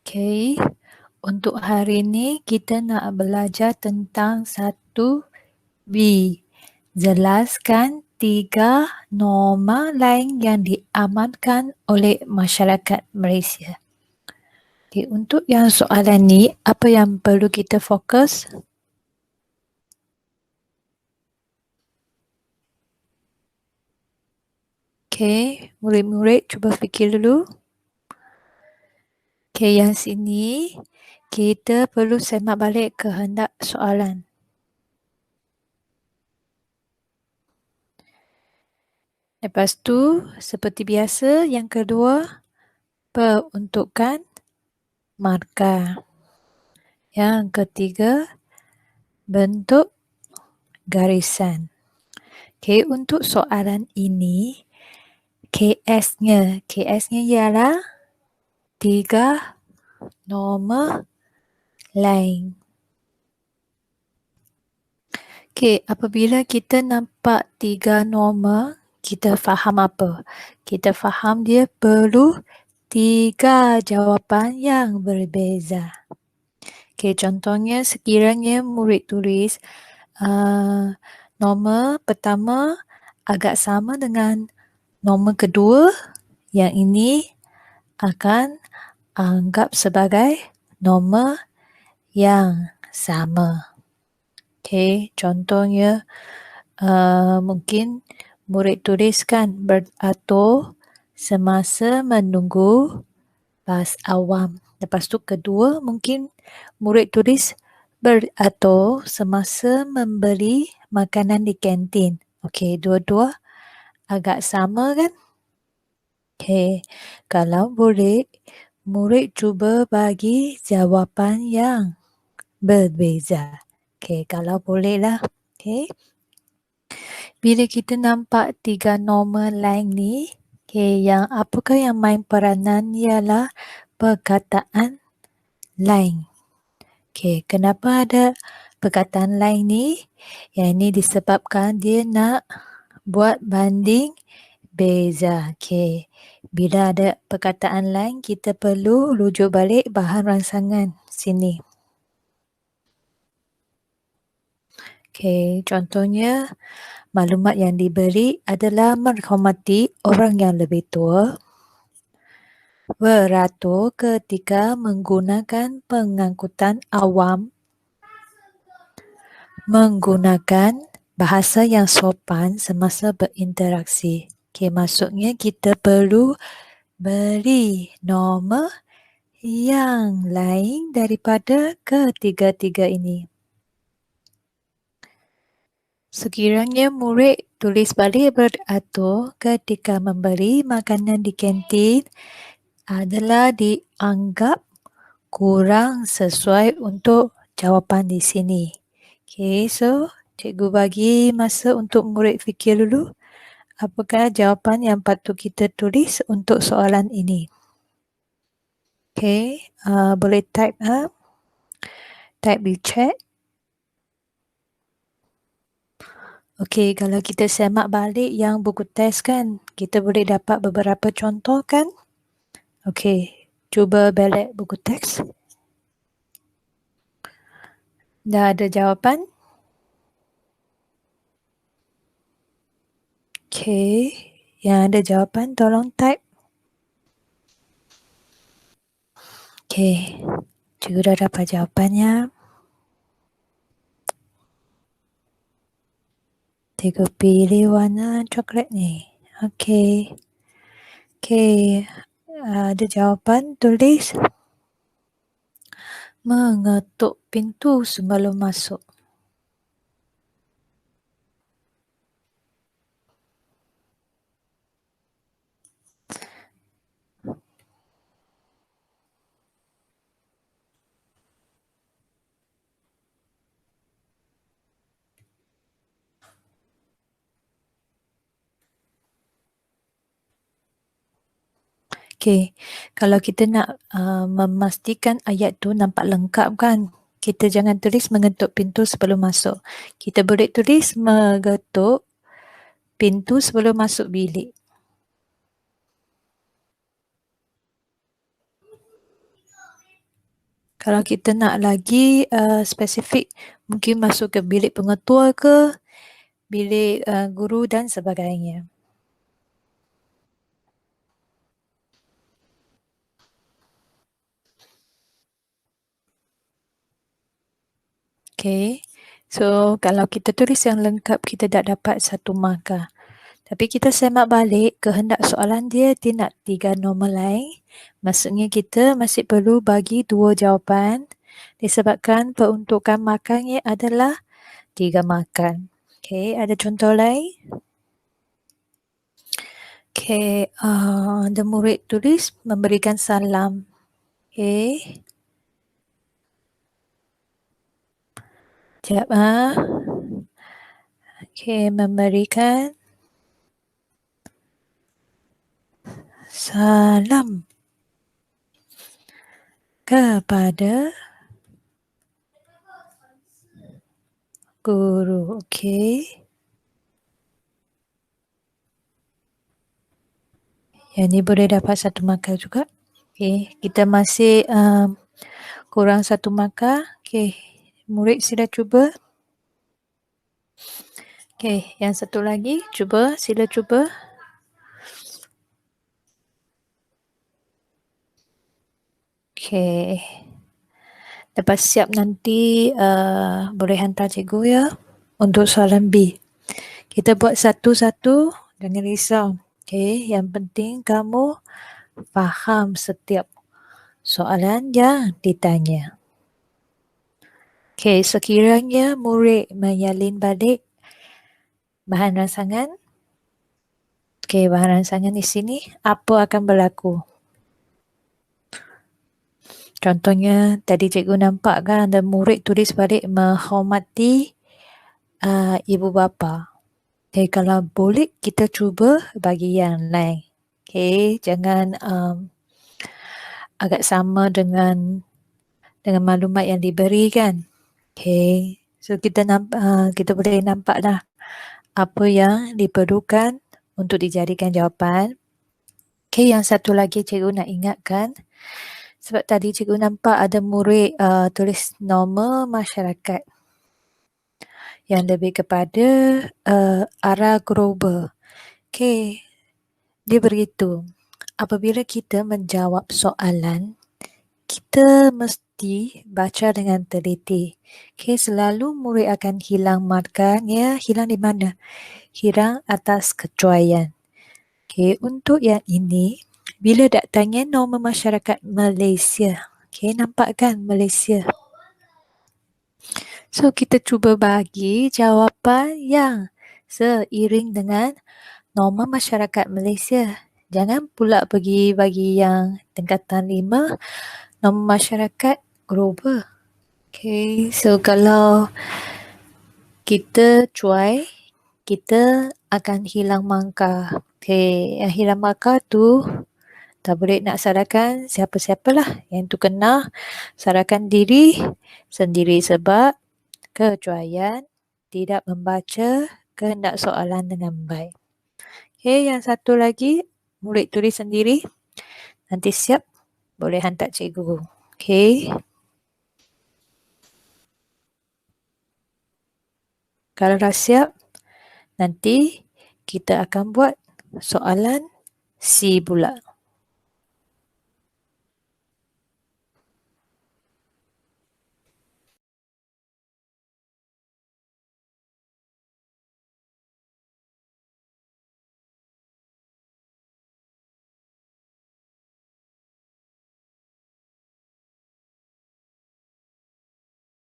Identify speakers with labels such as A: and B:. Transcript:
A: Okey, untuk hari ini kita nak belajar tentang 1B. Jelaskan 3 norma lain yang diamalkan oleh masyarakat Malaysia. Okey, untuk yang soalan ni, apa yang perlu kita fokus? Okey, murid-murid cuba fikir dulu. Okey, yang sini kita perlu semak balik kehendak soalan. Lepas tu, seperti biasa, yang kedua, peruntukan markah. Yang ketiga, bentuk garisan. Okey, untuk soalan ini, KS-nya ialah 3 norma lain. Okey, apabila kita nampak 3 norma, kita faham apa? Kita faham dia perlu 3 jawapan yang berbeza. Okey, contohnya sekiranya murid tulis norma pertama agak sama dengan norma kedua, yang ini akan anggap sebagai norma yang sama. Okey, contohnya mungkin murid tuliskan beratur semasa menunggu bas awam. Lepas tu kedua mungkin murid tulis beratur semasa membeli makanan di kantin. Okey, dua-dua agak sama kan? Okey, kalau boleh, murid cuba bagi jawapan yang berbeza. Okey, kalau bolehlah. Okey. Bila kita nampak 3 norma lain ni, okey, yang apakah yang main peranan ialah perkataan lain. Okey, kenapa ada perkataan lain ni? Yang ini disebabkan dia nak buat banding beza. Okey, bila ada perkataan lain, kita perlu rujuk balik bahan rangsangan sini. Okey, contohnya maklumat yang diberi adalah menghormati orang yang lebih tua, beratur ketika menggunakan pengangkutan awam, menggunakan bahasa yang sopan semasa berinteraksi. Okey, maksudnya kita perlu beri norma yang lain daripada ketiga-tiga ini. Sekiranya murid tulis balik beratur ketika membeli makanan di kantin adalah dianggap kurang sesuai untuk jawapan di sini. Okey, so cikgu bagi masa untuk murid fikir dulu apakah jawapan yang patut kita tulis untuk soalan ini. Okey, boleh type di chat. Okey, kalau kita semak balik yang buku test kan, kita boleh dapat beberapa contoh kan? Okey, cuba balik buku teks. Dah ada jawapan? Okey, yang ada jawapan tolong type. Okey, cikgu dah dapat jawapannya. Cikgu pilih warna coklat ni. Okey. Okey, ada jawapan tulis mengetuk pintu sebelum masuk. Okey, kalau kita nak memastikan ayat tu nampak lengkap kan, kita jangan tulis mengetuk pintu sebelum masuk. Kita boleh tulis mengetuk pintu sebelum masuk bilik. Kalau kita nak lagi spesifik, mungkin masuk ke bilik pengetua ke, bilik guru dan sebagainya. Okay. So, kalau kita tulis yang lengkap, kita tak dapat 1 markah. Tapi kita semak balik kehendak soalan dia nak 3 normal lain. Maksudnya kita masih perlu bagi 2 jawapan disebabkan peruntukan markahnya adalah 3 markah. Okay, ada contoh lain? Okay, ada murid tulis memberikan salam. Okay. Sekejap. Okay, memberikan salam kepada guru. Okay. Yang ni boleh dapat 1 markah juga. Okay, kita masih kurang 1 markah. Okay, murid sila cuba. Okay, yang satu lagi sila cuba. Okay. Lepas siap nanti boleh hantar cikgu ya untuk soalan B. Kita buat satu-satu, jangan risau. Okay, yang penting kamu faham setiap soalan yang ditanya. Okay, sekiranya murid menyalin balik bahan rangsangan. Okay, bahan rangsangan di sini, apa akan berlaku? Contohnya, tadi cikgu nampak kan ada murid tulis balik menghormati ibu bapa. Okay, kalau boleh kita cuba bagi yang lain. Okay, jangan agak sama dengan maklumat yang diberikan. Okay, so kita boleh nampak lah apa yang diperlukan untuk dijadikan jawapan. Okay, yang satu lagi cikgu nak ingatkan, sebab tadi cikgu nampak ada murid tulis norma masyarakat yang lebih kepada arah global. Okay, dia beritahu apabila kita menjawab soalan, kita mesti baca dengan teliti. Okay, selalu murid akan hilang markahnya. Hilang di mana? Hilang atas kecuaian. Okay, untuk yang ini, bila dak tanya norma masyarakat Malaysia. Okay, nampak kan Malaysia? So, kita cuba bagi jawapan yang seiring dengan norma masyarakat Malaysia. Jangan pula pergi bagi yang tingkatan 5, norma masyarakat global. Okay, so kalau kita cuai, kita akan hilang markah. Okay, yang hilang markah tu tak boleh nak salahkan siapa-siapalah. Yang tu kena salahkan diri sendiri sebab kecuaian tidak membaca kehendak soalan dengan baik. Okay, yang satu lagi murid tulis sendiri. Nanti siap boleh hantar cikgu. Okay. Kalau dah siap, nanti kita akan buat soalan C pula.